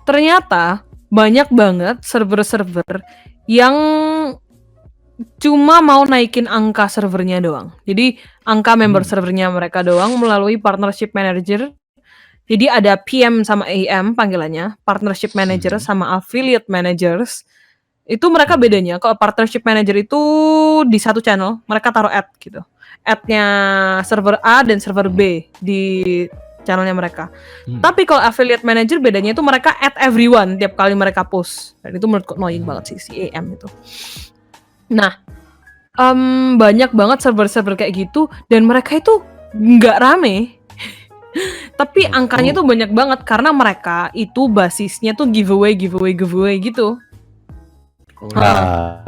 ternyata banyak banget server-server yang cuma mau naikin angka servernya doang. Jadi angka member servernya mereka doang melalui partnership manager. Jadi ada PM sama AM panggilannya, partnership manager sama affiliate managers. Itu mereka bedanya. Kalau partnership manager itu di satu channel, mereka taruh ad gitu. Ad-nya server A dan server B di channelnya mereka. Tapi kalau affiliate manager bedanya itu mereka add everyone tiap kali mereka post. Dan itu menurutku annoying banget sih si AM itu. Nah, banyak banget server-server kayak gitu dan mereka itu nggak rame. Tapi angkanya tuh banyak banget karena mereka itu basisnya tuh giveaway gitu. Nah,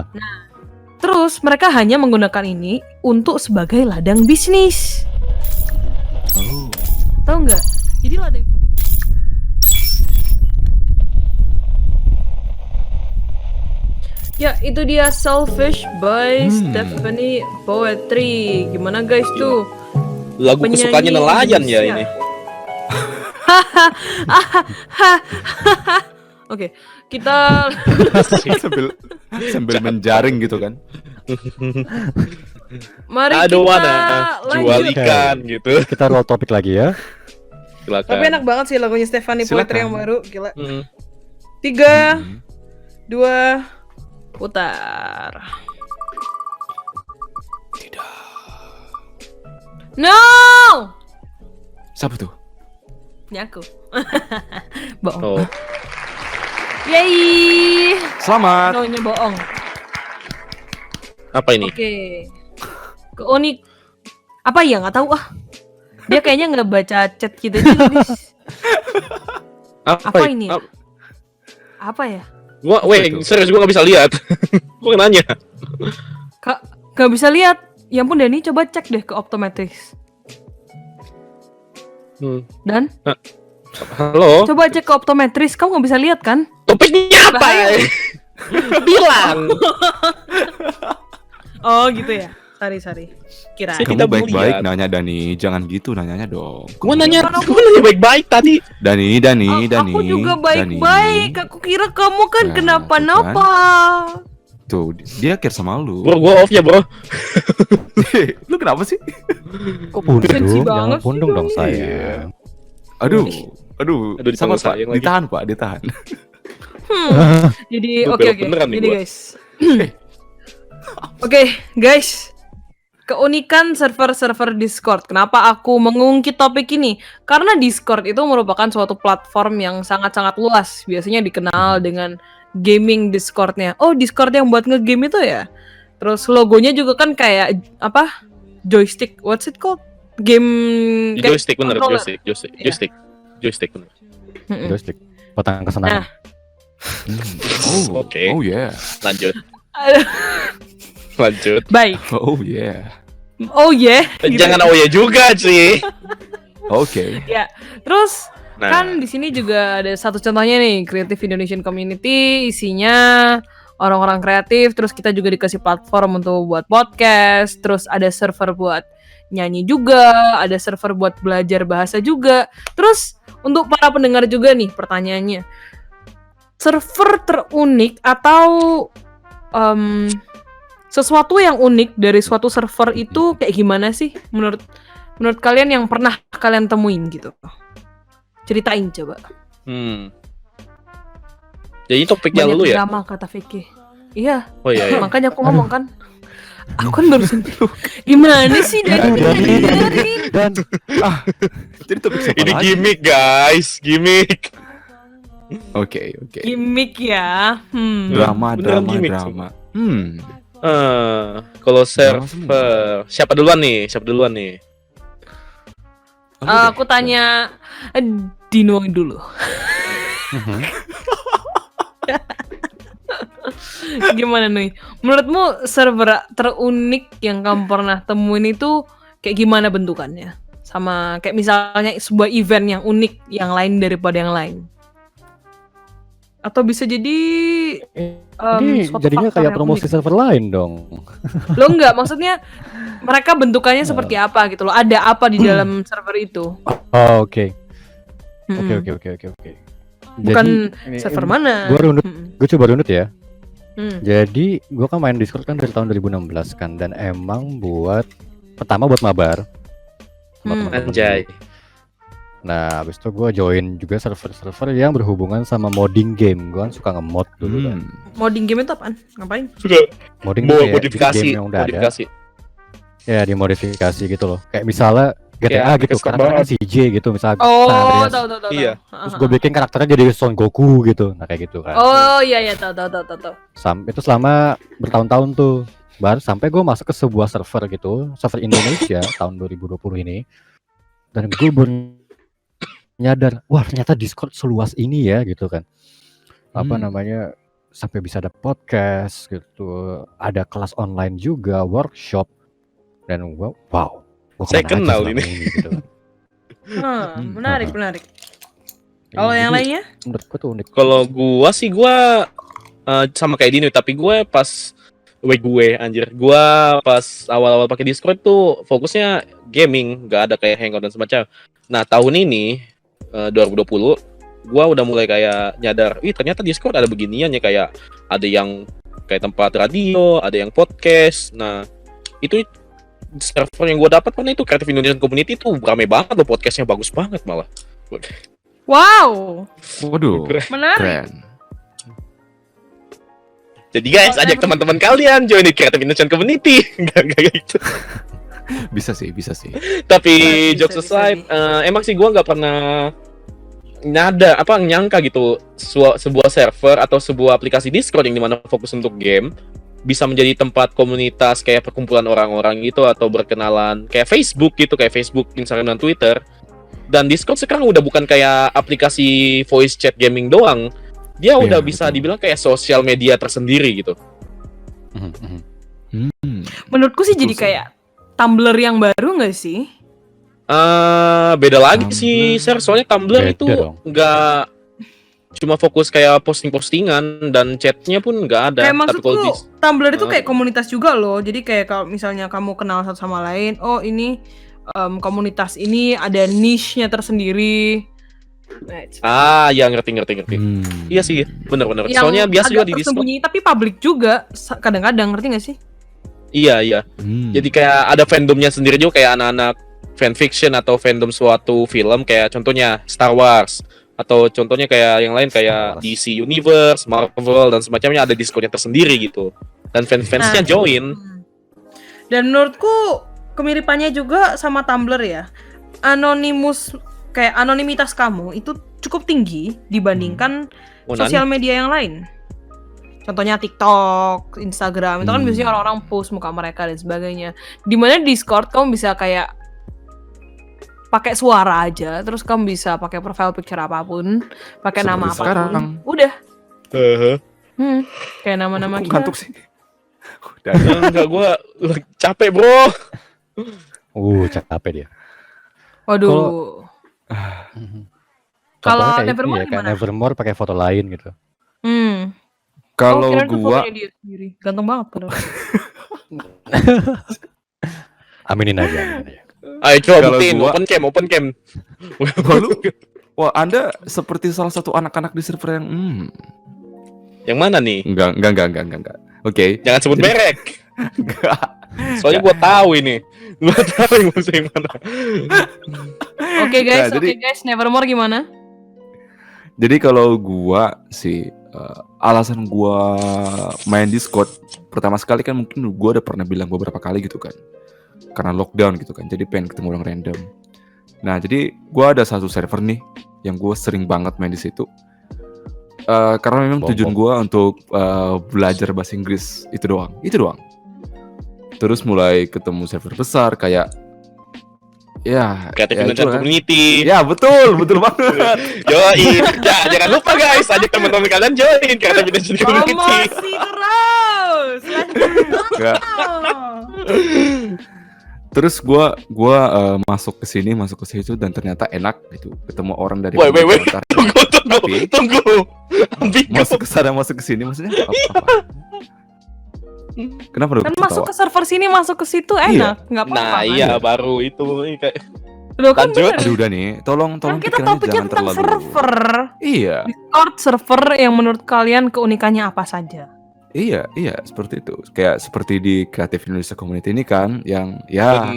terus mereka hanya menggunakan ini untuk sebagai ladang bisnis. Tahu nggak? Jadi ladang. Ya, itu dia Selfish by Stephanie Poetry. Gimana guys tuh? Lagu kesukaannya nelayan ya ini. Oke, kita sambil menjaring gitu kan. Mari Aduh, kita mana jual lanjut. ikan gitu. Kita roll topik lagi ya. Silakan. Tapi enak banget sih lagunya Stephanie Poetry Silakan. yang baru, gila. 3, Hmm. 2, putar. Tidak. No! Siapa tuh? Nyaku. Bohong. Oh. Yeay. Selamat. No-nya bohong. Apa ini? Oke. Keunik. Apa ya? Nggak tahu ah. Dia kayaknya nggak baca chat kita juga, Dis. Apa ini? Apa ya? Serius gua nggak bisa lihat. Gua nanya. Kak, nggak bisa lihat. Ya ampun Dani, coba cek deh ke optometris. Dan Halo. coba cek ke optometris, kamu nggak bisa lihat kan? Topiknya apa? Bahaya. Bilang. Oh gitu ya. Sorry. Kira. Saya Kamu tidak baik-baik melihat. nanya Dani, jangan gitu nanyanya dong. Gua nanya baik-baik tadi. Dani. Aku juga baik-baik. Aku kira kamu kan Nah, kenapa-napa. Tuh, dia care sama lu. Bro, gua off ya, bro. Lu kenapa sih? Kok pundung? Sensi Jangan banget sih pundung dong dong, saya. Aduh, Aduh, sama dipanggil Pak, sayang lagi. ditahan Pak, ditahan. Jadi Lu oke. belok beneran nih Jadi gua. guys. Oke, guys. Keunikan server-server Discord. Kenapa aku mengungkit topik ini? Karena Discord itu merupakan suatu platform yang sangat-sangat luas. Biasanya dikenal dengan gaming Discord-nya. Oh, Discord yang buat nge-game itu ya? Terus logonya juga kan kayak apa? Joystick. What's it called? Game kayak Joystick bener, controller. joystick bener. Mm-mm. Joystick. Patang kesenangan. Nah. Oke. Oh yeah. Lanjut. Aduh, Lanjut. baik. Oh yeah. Oh yeah. Gitu. Jangan oh ya juga sih. Oke. Ya. Terus Nah, kan di sini juga ada satu contohnya nih, Creative Indonesian Community, isinya orang-orang kreatif, terus kita juga dikasih platform untuk buat podcast, terus ada server buat nyanyi juga, ada server buat belajar bahasa juga. Terus untuk para pendengar juga nih pertanyaannya, server terunik atau sesuatu yang unik dari suatu server itu kayak gimana sih menurut kalian yang pernah kalian temuin gitu? Ceritain coba. jadi topiknya Banyak lu ya. drama kata Vicky. Iya. Oh iya. Iya. Makanya aku ngomong kan. Aku kan barusan gimana sih dari Dan Jadi topik siapa Ini lagi? gimmick guys, gimmick. Oke. gimmick ya. Drama. Beneran gimmick sih. Kalau server, siapa duluan nih? Aku tanya Dino dulu. Gimana nih? Menurutmu server terunik yang kamu pernah temuin itu kayak gimana bentukannya? Sama kayak misalnya sebuah event yang unik yang lain daripada yang lain. Atau bisa jadi ini suatu jadinya faktor kayak yang promosi unik. server lain dong. Lo enggak, maksudnya mereka bentukannya seperti apa gitu loh. Ada apa di dalam server itu? Oh, oke. Mm-mm. Oke. Bukan ini- server mana. Gua runut, Mm-mm. gue coba runut ya. Hmm. Jadi gue kan main Discord kan dari tahun 2016 kan, dan emang pertama buat mabar sama teman-teman Anjay. dulu. Nah habis itu gue join juga server-server yang berhubungan sama modding game. Gue kan suka nge-mod dulu kan. Modding game itu apaan? Ngapain? Suka Modding tuh kayak modifikasi, game yang udah modifikasi. ada, ya dimodifikasi gitu loh. Kayak misalnya GTA Kayak gitu, Keston karakternya banget. CJ gitu misalnya. San Oh, Andreas. tahu. Iya. Terus gue bikin karakternya jadi Son Goku gitu. Nah kayak gitu kan. Oh iya tahu. Sampai itu selama bertahun-tahun tuh, baru sampai gue masuk ke sebuah server gitu, server Indonesia tahun 2020 ini, dan gue baru nyadar, wah ternyata Discord seluas ini ya gitu kan. Apa namanya, sampai bisa ada podcast gitu, ada kelas online juga, workshop, dan gue wow, gue Saya kenal ini. gitu kan. Menarik. Kalau yang Jadi, lainnya? menurut gue tuh unik. Kalau gua sama kayak Dino, tapi gue pas gua pas awal-awal pakai Discord tuh fokusnya gaming, nggak ada kayak hangout dan semacam. Nah, tahun ini 2020 gua udah mulai kayak nyadar, ternyata Discord ada beginian ya, kayak ada yang kayak tempat radio, ada yang podcast. Nah, itu server yang gua dapat pernah itu Creative Indonesian Community tuh rame banget loh, podcastnya bagus banget malah. Wow, Waduh, menarik. keren. Jadi guys, ajak teman-teman kalian join di Creative Indonesian Community. Enggak gitu. Bisa sih. Tapi Bisa, jokes bisa. aside, emang sih gua nggak pernah nyangka gitu sebuah server atau sebuah aplikasi Discord yang dimana fokus untuk game bisa menjadi tempat komunitas kayak perkumpulan orang-orang gitu, atau berkenalan kayak Facebook gitu, kayak Facebook, Instagram dan Twitter. Dan Discord sekarang udah bukan kayak aplikasi voice chat gaming doang. Dia udah bisa betul. dibilang kayak sosial media tersendiri gitu. Menurutku sih Betul jadi sih. kayak Tumblr yang baru nggak sih? Beda lagi Tumblr. sih, Sir. Soalnya Tumblr Beda itu dong. nggak cuma fokus kayak posting-postingan, dan chatnya pun nggak ada. Kayak Tapi kalau maksudku Tumblr itu Oh. kayak komunitas juga loh. Jadi kayak kalau misalnya kamu kenal satu sama lain, oh ini komunitas ini ada niche-nya tersendiri. Nah, ya ngerti. Iya sih, bener. yang Soalnya biasa juga agak di Discord. tersembunyi tapi public juga kadang-kadang, ngerti nggak sih? Iya. Jadi kayak ada fandomnya sendiri juga, kayak anak-anak fanfiction atau fandom suatu film, kayak contohnya Star Wars, atau contohnya kayak yang lain kayak Star Wars. DC Universe, Marvel dan semacamnya, ada Discordnya tersendiri gitu. Dan fans-fansnya Nah. join. Dan menurutku kemiripannya juga sama Tumblr ya. Anonimitas kamu itu cukup tinggi dibandingkan sosial media yang lain. Contohnya TikTok, Instagram, itu kan biasanya orang-orang post muka mereka dan sebagainya. Dimana di Discord kamu bisa kayak pakai suara aja, terus kamu bisa pakai profile picture apapun, pakai nama Seperti apapun. sekarang. Udah. Kayak nama-nama Kok kita. ngantuk sih? Udah. Enggak, gue capek bro. Capek dia. Waduh. Contohnya kayak Nevermore kayak gimana? Nevermore pakai foto lain gitu. Kalau kirain itu gua fotonya dia sendiri. Ganteng banget padahal. Aminin aja. Ayo coba Kalau buktiin, gua- open cam. Wah, Anda seperti salah satu anak-anak di server yang Yang mana nih? enggak. Oke. Jangan sebut Jadi- merek. Enggak. Soalnya gua tahu ini. Gua tahu yang maksud yang mana. Oke guys, Nah, jadi- Nevermore gimana? Jadi kalau gua sih alasan gua main Discord pertama sekali kan mungkin gua udah pernah bilang beberapa kali gitu kan. Karena lockdown gitu kan. Jadi pengen ketemu orang random. Nah, jadi gua ada satu server nih yang gua sering banget main di situ. Karena memang Bom, tujuan bom. gua untuk belajar bahasa Inggris itu doang. Terus mulai ketemu server besar kayak ya Creative ya Indonesian itu kan. Community. Ya betul banget. Join. Jangan lupa guys, ajak teman-teman kalian join Creative Indonesian Community. Promosi terus. Lanjut. Enggak. Terus gua masuk ke situ dan ternyata enak gitu. Ketemu orang dari Wait. berbagai latar. Tunggu. Ambigu. Masuk ke sana, masuk ke sini maksudnya apa? Kenapa lu Kan ketawa? masuk ke server sini, masuk ke situ enak, nggak apa-apa. Nah, kan? iya baru itu kayak Loh kan Lanjut. bener. Aduh udah nih, tolong Kan kita pikirannya topiknya jangan tentang terlalu. server. Iya, Discord server yang menurut kalian keunikannya apa saja? iya, seperti itu. Kayak seperti di Creative Indonesia Community ini kan, yang ya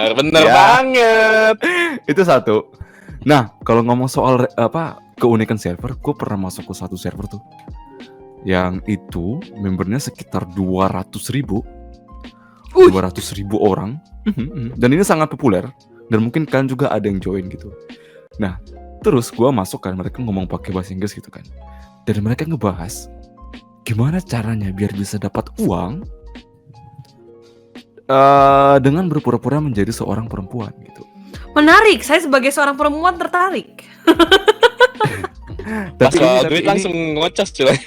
Bener Ya. banget. itu satu. Nah, kalau ngomong soal keunikan server, gue pernah masuk ke satu server tuh, yang itu membernya sekitar 200.000 Wih. 200.000 orang. Dan ini sangat populer. Dan mungkin kalian juga ada yang join gitu. Nah, terus gue masuk kan, mereka ngomong pakai bahasa Inggris gitu kan. Dan mereka ngebahas gimana caranya biar bisa dapat uang dengan berpura-pura menjadi seorang perempuan gitu. Menarik, saya sebagai seorang perempuan tertarik. Pas Tapi soal ini- duit langsung ngocas cuy.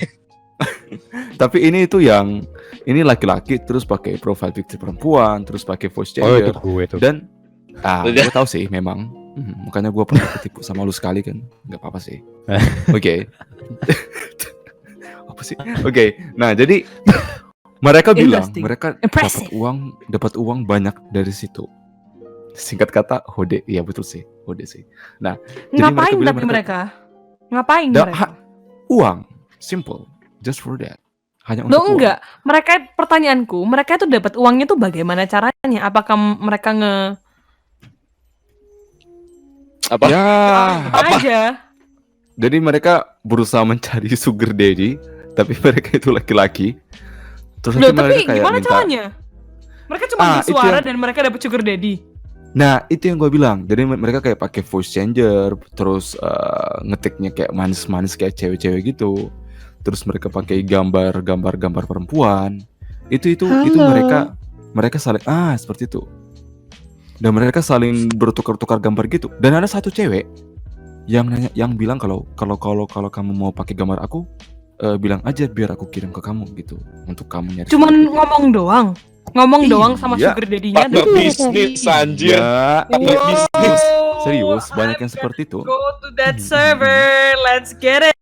Tapi ini itu yang ini laki-laki terus pakai profile picture perempuan, terus pakai voice Oh itu changer gue tuh. dan Udah. gue tahu sih memang. Makanya gue pernah ketipu sama lu sekali kan, nggak apa-apa sih. Oke. Apa sih? Oke. Nah jadi mereka bilang Interesting. mereka Impressive. dapat uang banyak dari situ. Singkat kata hode, iya betul sih hode sih. Nah jadi Ngapain bilang tapi mereka? Ngapain Da- mereka? uang, simple, just for that. Hanya untuk Loh uang. enggak, mereka pertanyaanku, mereka itu dapat uangnya tuh bagaimana caranya? Apakah mereka Apa? Ya. apa aja? Jadi mereka berusaha mencari sugar daddy, tapi mereka itu laki-laki. Terus Loh, nanti tapi mereka kayak gimana minta. caranya? Mereka cuma Itu bersuara yang- dan mereka dapat sugar daddy. Nah, itu yang gue bilang. Jadi mereka kayak pakai voice changer, terus ngetiknya kayak manis-manis kayak cewek-cewek gitu. Terus mereka pakai gambar perempuan. Itu Halo. mereka saling seperti itu. Dan mereka saling bertukar-tukar gambar gitu. Dan ada satu cewek yang bilang kalau kamu mau pakai gambar aku, bilang aja biar aku kirim ke kamu gitu untuk kamu nyari. Cuman sugar daddy. ngomong doang sama Iya. sugar daddy-nya. Partner bisnis anjir. Ya, Partner bisnis. serius banyak yang seperti itu. Go to that server, let's get it,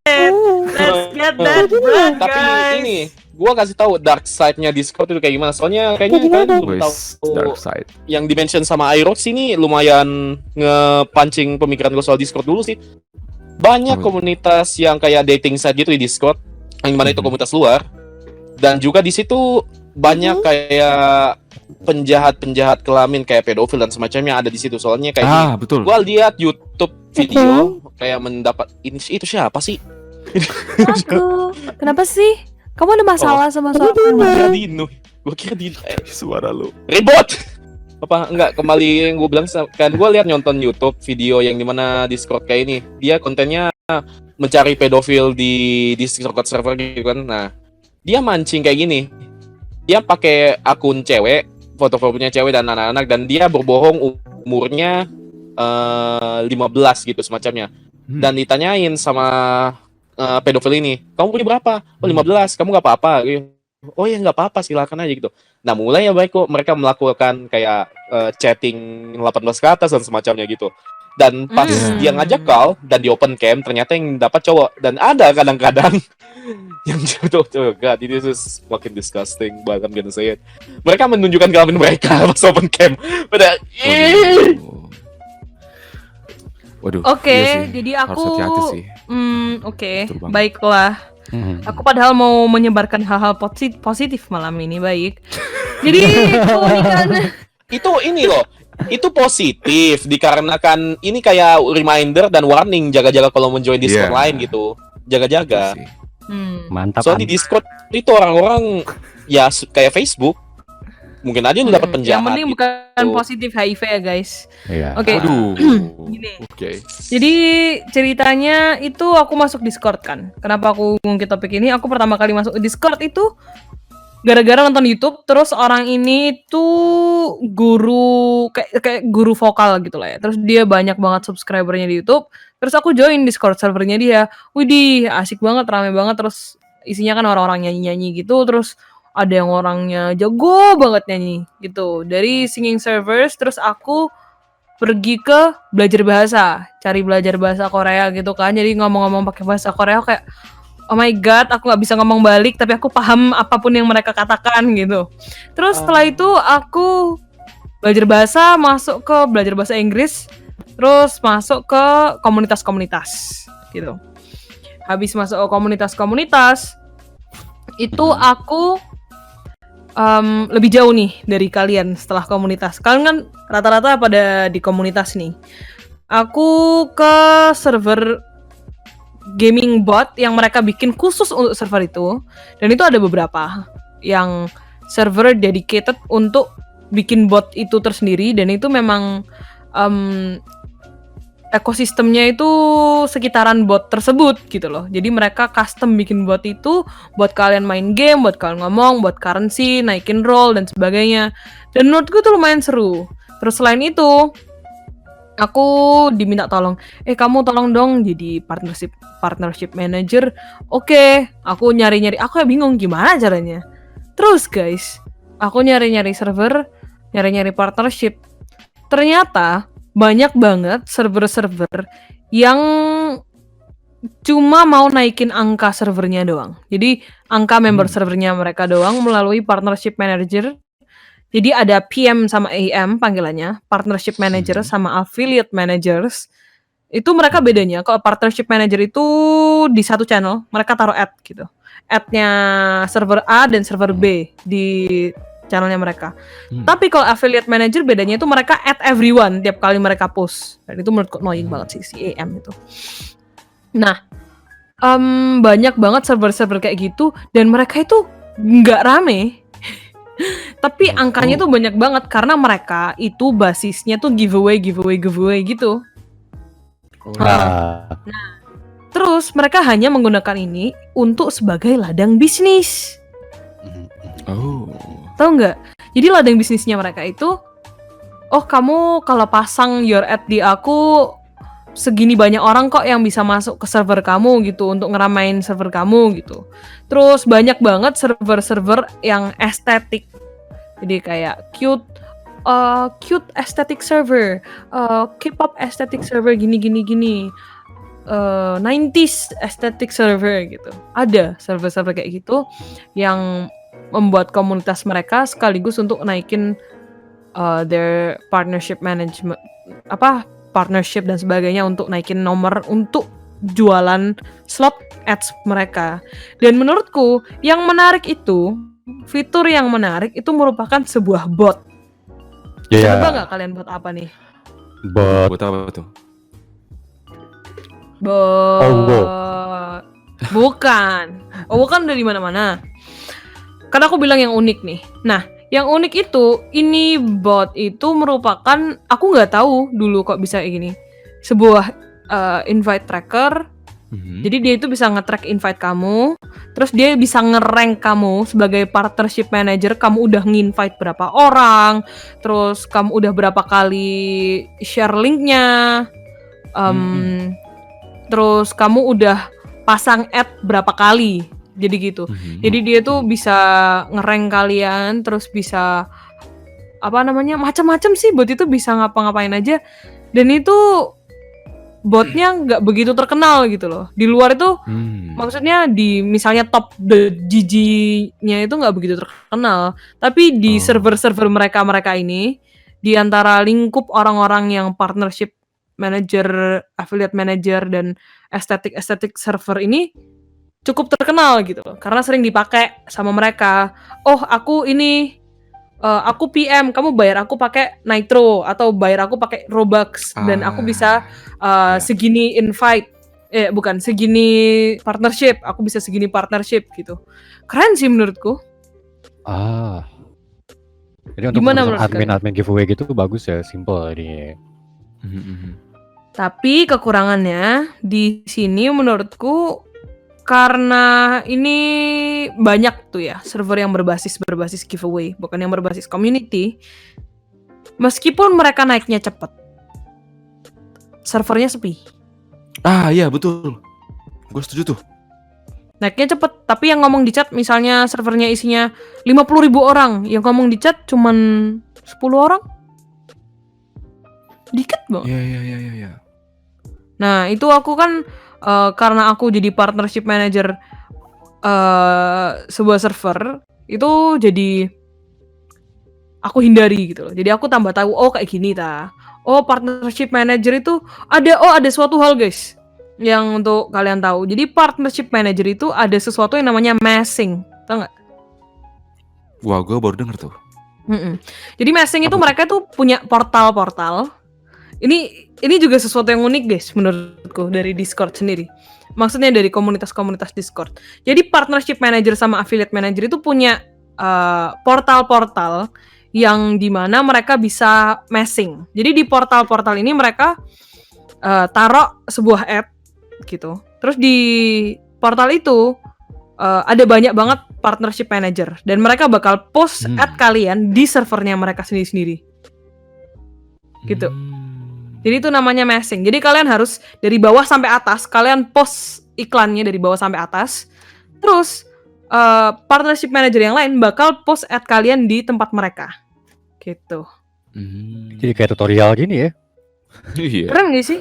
let's get that bread, Tapi guys. ini, gua kasih tahu dark side-nya Discord itu kayak gimana. Soalnya kayaknya kalian belum tahu. Wes, dark side. Yang dimention sama Irox ini lumayan ngepancing pemikiran gue soal Discord dulu sih. Banyak Apa? komunitas yang kayak dating site gitu di Discord, yang mana itu komunitas luar. Dan juga di situ banyak kayak penjahat kelamin kayak pedofil dan semacamnya ada di situ. Soalnya kayak Betul. gua lihat YouTube video kayak mendapat ini itu siapa sih? Aku, kenapa sih? Kamu ada masalah sama Gua suara kira Dino. Gua kira Dino. Suara lu. Ribut. Apa enggak kembali yang gue bilang kan gue lihat nonton YouTube video yang dimana Discord kayak ini dia kontennya mencari pedofil di Discord server gitu kan. Nah dia mancing kayak gini, dia pakai akun cewek, foto-fotonya cewek dan anak-anak, dan dia berbohong umurnya 15 gitu semacamnya. Dan ditanyain sama pedofil ini, kamu punya berapa? Oh 15, kamu nggak apa-apa gitu. Oh ya nggak apa-apa, silakan aja gitu. Nah mulai ya baik kok mereka melakukan kayak chatting 18 ke atas dan semacamnya gitu. Dan pas dia ngajak call dan di open cam ternyata yang dapat cowok, dan ada kadang-kadang yang betul God, this is fucking disgusting, but I'm gonna say it. Mereka menunjukkan kelamin mereka pas open cam. Pada Waduh. Oke, iya sih. jadi Harus aku hati-hati sih. Oke, Betul banget. baiklah. Aku padahal mau menyebarkan hal-hal positif malam ini, baik. Jadi keunikan itu ini loh, itu positif dikarenakan ini kayak reminder dan warning, jaga-jaga kalau mau join Discord Iya. lain gitu, jaga-jaga. Iya sih. Mantap. Soalnya di Discord itu orang-orang ya kayak Facebook, mungkin aja lu dapat penjahat. yang penting gitu. bukan positif HIV ya, guys. Iya. Oke. Aduh. Gini. Oke. Jadi ceritanya itu aku masuk Discord kan. Kenapa aku ngungkit topik ini? Aku pertama kali masuk Discord itu gara-gara nonton YouTube, terus orang ini tuh guru kayak guru vokal gitu lah ya. Terus dia banyak banget subscribernya di YouTube. Terus aku join Discord servernya dia. Widih, asik banget, rame banget. Terus isinya kan orang-orang nyanyi-nyanyi gitu. Terus ada yang orangnya jago banget nyanyi gitu. Dari singing servers, terus aku pergi ke belajar bahasa, cari belajar bahasa Korea gitu kan. Jadi ngomong-ngomong pakai bahasa Korea kayak oh my god, aku nggak bisa ngomong balik tapi aku paham apapun yang mereka katakan gitu. Terus setelah itu aku belajar bahasa, masuk ke belajar bahasa Inggris, terus masuk ke komunitas-komunitas gitu. Habis masuk ke komunitas-komunitas, itu aku lebih jauh nih dari kalian setelah komunitas. Kalian kan rata-rata pada di komunitas nih. Aku ke server gaming bot yang mereka bikin khusus untuk server itu, dan itu ada beberapa yang server dedicated untuk bikin bot itu tersendiri, dan itu memang ekosistemnya itu sekitaran bot tersebut gitu loh. Jadi mereka custom bikin bot itu buat kalian main game, buat kalian ngomong, buat currency, naikin role dan sebagainya. Dan menurutku itu lumayan seru. Terus selain itu, aku diminta tolong, kamu tolong dong jadi partnership manager. Oke, aku nyari-nyari, aku bingung gimana caranya. Terus guys, aku nyari-nyari server, nyari-nyari partnership. Ternyata banyak banget server-server yang cuma mau naikin angka servernya doang. Jadi angka member servernya mereka doang melalui partnership manager. Jadi ada PM sama AM panggilannya, partnership manager sama affiliate managers. Itu mereka bedanya. Kalau partnership manager itu di satu channel, mereka taruh ad gitu. Ad-nya server A dan server B di channelnya mereka. Tapi kalau affiliate manager bedanya itu mereka add everyone tiap kali mereka post. Dan itu menurutku annoying banget sih si AM itu. Nah, banyak banget server-server kayak gitu dan mereka itu nggak rame. Tapi angkanya tuh banyak banget karena mereka itu basisnya tuh giveaway gitu. Nah, Terus mereka hanya menggunakan ini untuk sebagai ladang bisnis. Oh. Tahu nggak? Jadi ladang bisnisnya mereka itu, kamu kalau pasang your ad di aku, segini banyak orang kok yang bisa masuk ke server kamu gitu untuk ngeramain server kamu gitu. Terus banyak banget server-server yang estetik. Jadi kayak cute aesthetic server, K-pop aesthetic server gini. 90s aesthetic server gitu. Ada server-server kayak gitu yang membuat komunitas mereka sekaligus untuk naikin their partnership management, partnership dan sebagainya untuk naikin nomor untuk jualan slot ads mereka. Dan menurutku yang menarik itu, fitur yang menarik itu merupakan sebuah bot. Coba nggak kalian buat apa nih? bot Buat apa tuh? Bot. Ongo. Bukan. Bukan udah di mana-mana. Karena aku bilang yang unik nih. Nah, yang unik itu, ini bot itu merupakan, aku nggak tahu dulu kok bisa kayak gini. Sebuah invite tracker. Jadi dia itu bisa nge-track invite kamu, terus dia bisa nge-rank kamu sebagai partnership manager, kamu udah nge-invite berapa orang, terus kamu udah berapa kali share linknya, terus kamu udah pasang ad berapa kali. Jadi gitu. Jadi dia tuh bisa nge-rank kalian, terus bisa macam-macam sih, bot itu bisa ngapa-ngapain aja. Dan itu botnya nggak begitu terkenal gitu loh. Di luar itu maksudnya di misalnya top the GG-nya itu nggak begitu terkenal. Tapi di server-server mereka ini, di antara lingkup orang-orang yang partnership manager, affiliate manager dan estetik server ini cukup terkenal gitu loh, karena sering dipakai sama mereka. Aku PM, kamu bayar aku pakai Nitro atau bayar aku pakai Robux dan aku bisa segini invite, segini partnership, aku bisa segini partnership gitu. Keren sih menurutku. Jadi untuk Gimana menurut admin giveaway gitu bagus ya, simple ini. Tapi kekurangannya di sini menurutku, karena ini banyak tuh ya server yang berbasis giveaway, bukan yang berbasis community. Meskipun mereka naiknya cepet, servernya sepi. Iya betul. Gue setuju tuh. Naiknya cepet, tapi yang ngomong di chat misalnya servernya isinya 50.000 orang, yang ngomong di chat cuman 10 orang. Dikit banget. Iya. Nah, itu aku kan karena aku jadi partnership manager sebuah server, itu jadi aku hindari gitu loh. Jadi aku tambah tahu, oh kayak gini ta. Oh, partnership manager itu ada suatu hal guys yang untuk kalian tahu. Jadi partnership manager itu ada sesuatu yang namanya messing, tau nggak? Wah, gue baru denger tuh. Jadi messing itu Apa tuh? mereka tuh punya portal-portal. Ini juga sesuatu yang unik guys menurutku dari Discord sendiri. Maksudnya dari komunitas-komunitas Discord. Jadi partnership manager sama affiliate manager itu punya portal-portal yang dimana mereka bisa messing. Jadi di portal-portal ini mereka taruh sebuah ad gitu. Terus di portal itu ada banyak banget partnership manager dan mereka bakal post ad kalian di servernya mereka sendiri-sendiri. Gitu. Jadi itu namanya messing. Jadi kalian harus dari bawah sampai atas, kalian post iklannya dari bawah sampai atas. Terus partnership manager yang lain bakal post ad kalian di tempat mereka. Gitu. Jadi kayak tutorial gini ya. Iya. Keren gak sih?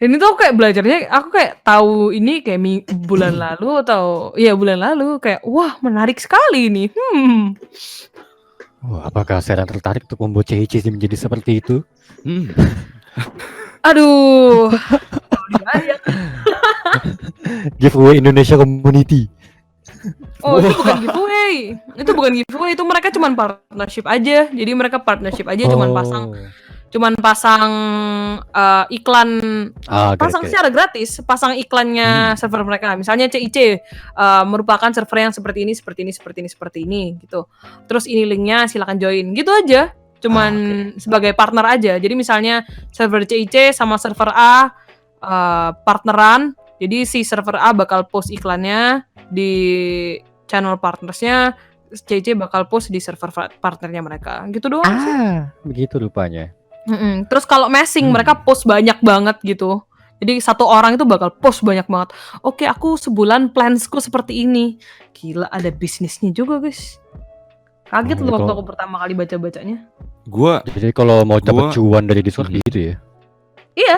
Ini tuh kayak belajarnya, aku kayak tahu ini kayak bulan lalu atau iya bulan lalu kayak wah menarik sekali ini. Wah, apakah saya tertarik untuk membuat CIC menjadi seperti itu? Aduh. Dibayar. Giveaway Indonesia Community. Oh, itu bukan giveaway. Itu bukan giveaway, itu mereka cuman partnership aja. Jadi mereka partnership aja cuman pasang iklan pasang secara gratis, pasang iklannya server mereka. Misalnya CIC merupakan server yang seperti ini gitu. Terus ini linknya silakan join gitu aja. Cuman sebagai partner aja. Jadi misalnya server CIC sama server A partneran. Jadi si server A bakal post iklannya di channel partnersnya, CIC bakal post di server partnernya mereka. Gitu doang sih. Begitu rupanya. Terus kalau messing mereka post banyak banget gitu. Jadi satu orang itu bakal post banyak banget. Oke, aku sebulan plansku seperti ini. Gila, ada bisnisnya juga guys. Kaget loh waktu aku pertama kali baca-bacanya. Jadi kalau mau dapat cuan dari Discord gitu ya? Iya.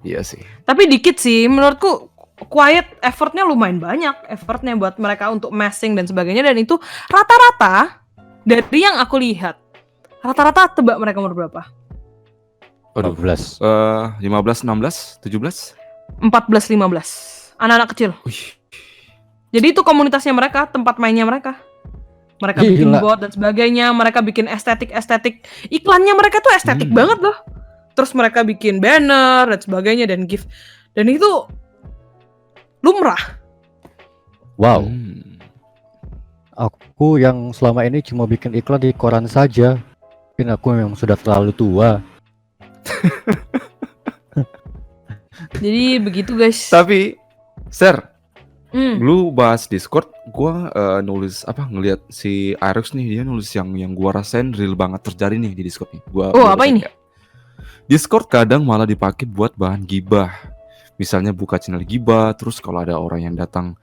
Iya sih. Tapi dikit sih menurutku. Quiet effortnya lumayan banyak. Effortnya buat mereka untuk messing dan sebagainya. Dan itu rata-rata dari yang aku lihat. Rata-rata tebak mereka umur berapa? Aduh, 15. 15, 16, 17? 14, 15. Anak-anak kecil. Jadi itu komunitasnya mereka, tempat mainnya mereka. Mereka bikin bot dan sebagainya, mereka bikin estetik. Iklannya mereka tuh estetik banget loh. Terus mereka bikin banner dan sebagainya dan gift. Dan itu lumrah. Wow. Aku yang selama ini cuma bikin iklan di koran saja. Mungkin aku memang sudah terlalu tua. Jadi begitu guys. Tapi, lu bahas Discord, gua ngelihat si Arex nih, dia nulis yang gua rasain real banget terjadi nih di Discord nih. Apa ini? Discord kadang malah dipakai buat bahan gibah. Misalnya buka channel gibah, terus kalau ada orang yang datang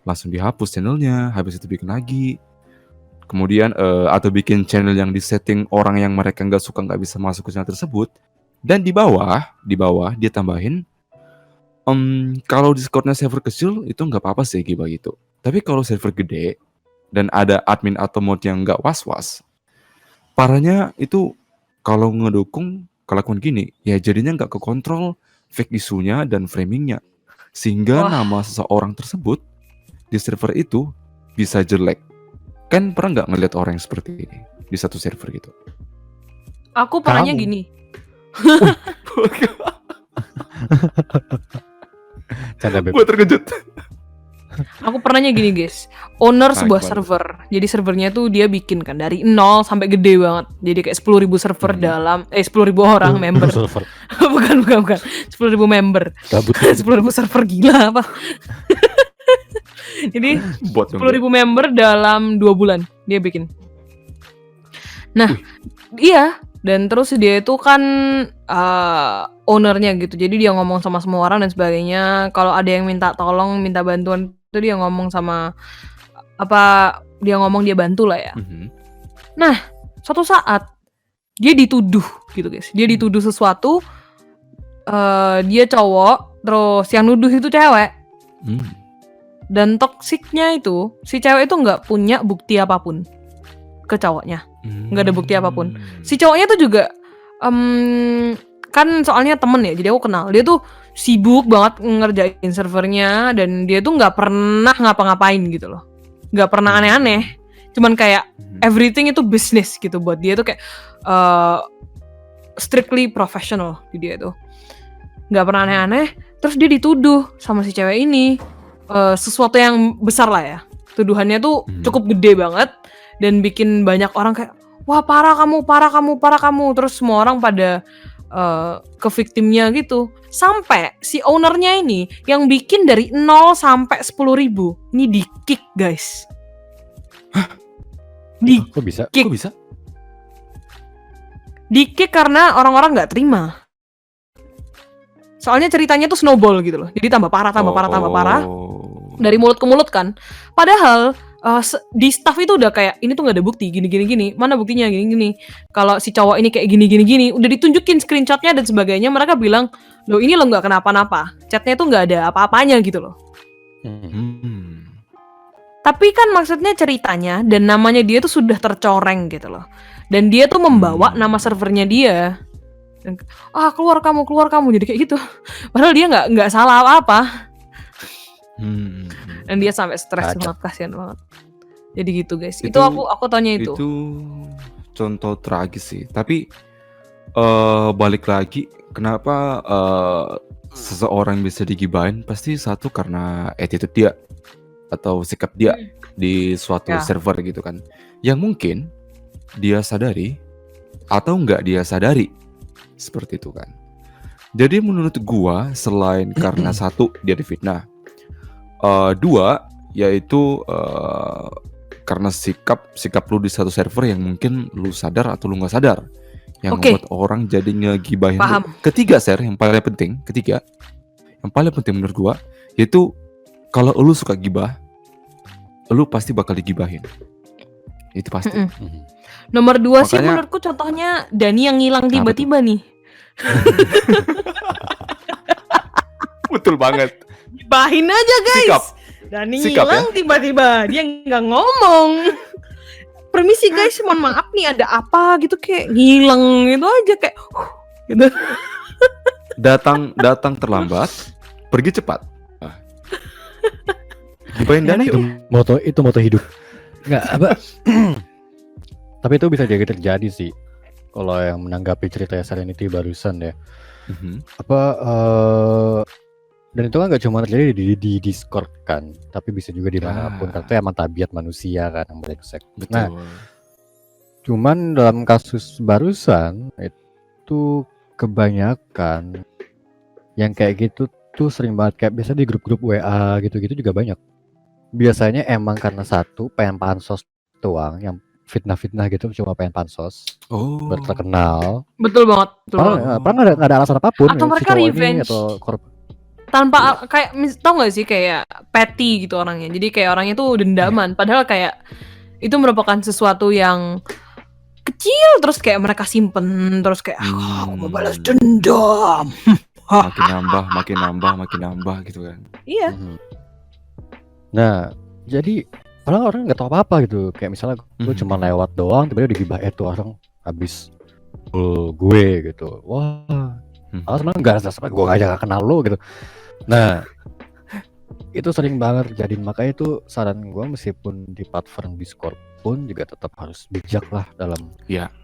langsung dihapus channelnya, habis itu bikin lagi. Kemudian atau bikin channel yang disetting orang yang mereka nggak suka nggak bisa masuk ke channel tersebut. Dan di bawah dia tambahin, kalau Discordnya server kecil itu nggak apa-apa sih gibah gitu. Tapi kalau server gede dan ada admin atau mod yang nggak was-was, parahnya itu kalau ngedukung kelakuan gini, ya jadinya nggak kekontrol fake isunya dan framingnya, sehingga nama seseorang tersebut di server itu bisa jelek. Kan pernah nggak ngeliat orang yang seperti ini di satu server gitu? Aku pernahnya gini. Gue terkejut. Aku pernahnya gini guys. Owner sebuah server. Jadi servernya tuh dia bikin kan dari 0 sampai gede banget. Jadi kayak 10.000 server dalam 10.000 orang member. bukan 10.000 member. 10.000 server gila apa? Jadi 10.000 member dalam 2 bulan dia bikin. Nah, iya. Dan terus dia itu kan ownernya gitu. Jadi dia ngomong sama semua orang dan sebagainya. Kalau ada yang minta tolong, minta bantuan itu dia ngomong sama dia ngomong dia bantu lah ya. Nah, suatu saat dia dituduh gitu guys. Dia dituduh sesuatu. Dia cowok, terus yang nuduh itu cewek. Dan toksiknya itu si cewek itu nggak punya bukti apapun. ke cowoknya. Nggak ada bukti apapun. Si cowoknya tuh juga kan soalnya temen ya, jadi aku kenal. Dia tuh sibuk banget ngerjain servernya dan dia tuh nggak pernah ngapa-ngapain gitu loh, nggak pernah aneh-aneh. Cuman kayak everything itu bisnis gitu buat dia tuh kayak strictly professional di dia tuh, nggak pernah aneh-aneh. Terus dia dituduh sama si cewek ini sesuatu yang besar lah ya. Tuduhannya tuh cukup gede banget dan bikin banyak orang kayak wah parah kamu. Terus semua orang pada ke victimnya gitu. Sampai si ownernya ini yang bikin dari 0 sampai 10.000 ini di kick guys. Di Kok bisa? kick. Kok bisa? Di kick karena orang-orang nggak terima. Soalnya ceritanya tuh snowball gitu loh. Jadi tambah parah. Dari mulut ke mulut kan. Padahal di staff itu udah kayak ini tuh nggak ada bukti gini. Mana buktinya gini. Kalau si cowok ini kayak gini. Udah ditunjukin screenshotnya dan sebagainya. Mereka bilang loh ini lo nggak kenapa-napa. Chatnya tuh nggak ada apa-apanya gitu loh. Tapi kan maksudnya ceritanya dan namanya dia tuh sudah tercoreng gitu loh. Dan dia tuh membawa nama servernya dia. Dan, keluar kamu jadi kayak gitu. Padahal dia nggak salah apa-apa. Dan dia sampai stres banget, kasihan banget. Jadi gitu guys. Itu aku tanya itu. Itu contoh tragis sih. Tapi balik lagi, kenapa seseorang bisa digibahin? Pasti satu karena attitude dia atau sikap dia di suatu server gitu kan. Yang mungkin dia sadari atau nggak dia sadari. Seperti itu kan. Jadi menurut gua selain karena satu dia difitnah, dua yaitu karena sikap lu di satu server yang mungkin lu sadar atau lu nggak sadar yang membuat orang jadi ngegibahin lu. Ketiga yang paling penting menurut gua yaitu kalau lu suka gibah, lu pasti bakal digibahin. Itu pasti. Nomor 2 sih menurutku contohnya Dani yang ngilang tiba-tiba nih. Betul banget. Gibahin aja guys. Sikap. Dani ngilang tiba-tiba, dia nggak ngomong. Permisi guys, mohon maaf nih ada apa gitu kayak ngilang gitu aja kayak gitu. Datang terlambat, pergi cepat. Gibahin Dani itu moto hidup. Enggak apa. Tapi itu bisa jadi terjadi sih. Kalau yang menanggapi cerita Serenity barusan ya. Dan itu kan nggak cuma terjadi di Discord kan, tapi bisa juga dimanapun. Karena itu emang tabiat manusia kan yang brengsek. Nah, cuman dalam kasus barusan itu kebanyakan yang kayak gitu tuh sering banget kayak biasa di grup-grup WA gitu-gitu juga banyak. Biasanya emang karena satu pengen pansos doang, yang fitnah-fitnah gitu cuma pengen pansos, berterkenal. Betul banget. Padahal nggak ada alasan apapun. Atau mereka revenge. Atau tanpa kayak tau gak sih kayak petty gitu orangnya. Jadi kayak orangnya tuh dendaman. Padahal kayak itu merupakan sesuatu yang kecil terus kayak mereka simpen terus kayak aku mau balas dendam. makin nambah gitu kan. Iya. Nah, jadi padahal orang nggak tahu apa-apa gitu. Kayak misalnya gue cuma lewat doang, tiba-tiba digibah tuh orang habis gue gitu. Wah, sebenarnya nggak gue nggak kenal lo gitu. Nah, itu sering banget terjadi. Makanya itu saran gue meskipun di platform Discord pun juga tetap harus bijak lah dalam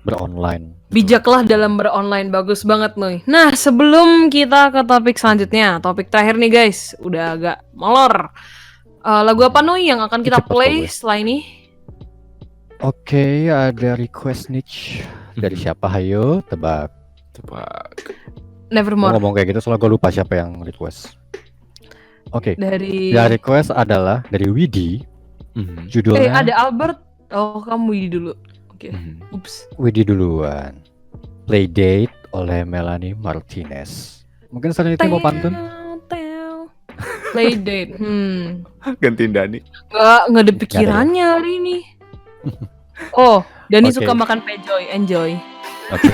beronline. Bijaklah dalam beronline, bagus banget nih. Nah, sebelum kita ke topik selanjutnya, topik terakhir nih guys, udah agak molor. Lagu apa Noi yang akan kita play setelah ini? Oke, ada request niche dari siapa? Hayo, tebak. Nevermore. Ngomong kayak gitu soalnya gue lupa siapa yang request. Oke. Dari yang request adalah dari Widi. Judulnya ada Albert. Oh, kamu Widi dulu. Oke. Ups. Widi duluan. Playdate oleh Melanie Martinez. Mungkin Serenity mau pantun? Playdate. Gantiin Dani. Nggak ada pikirannya hari ini. Oh, Dani suka makan pejoy. Enjoy. Oke.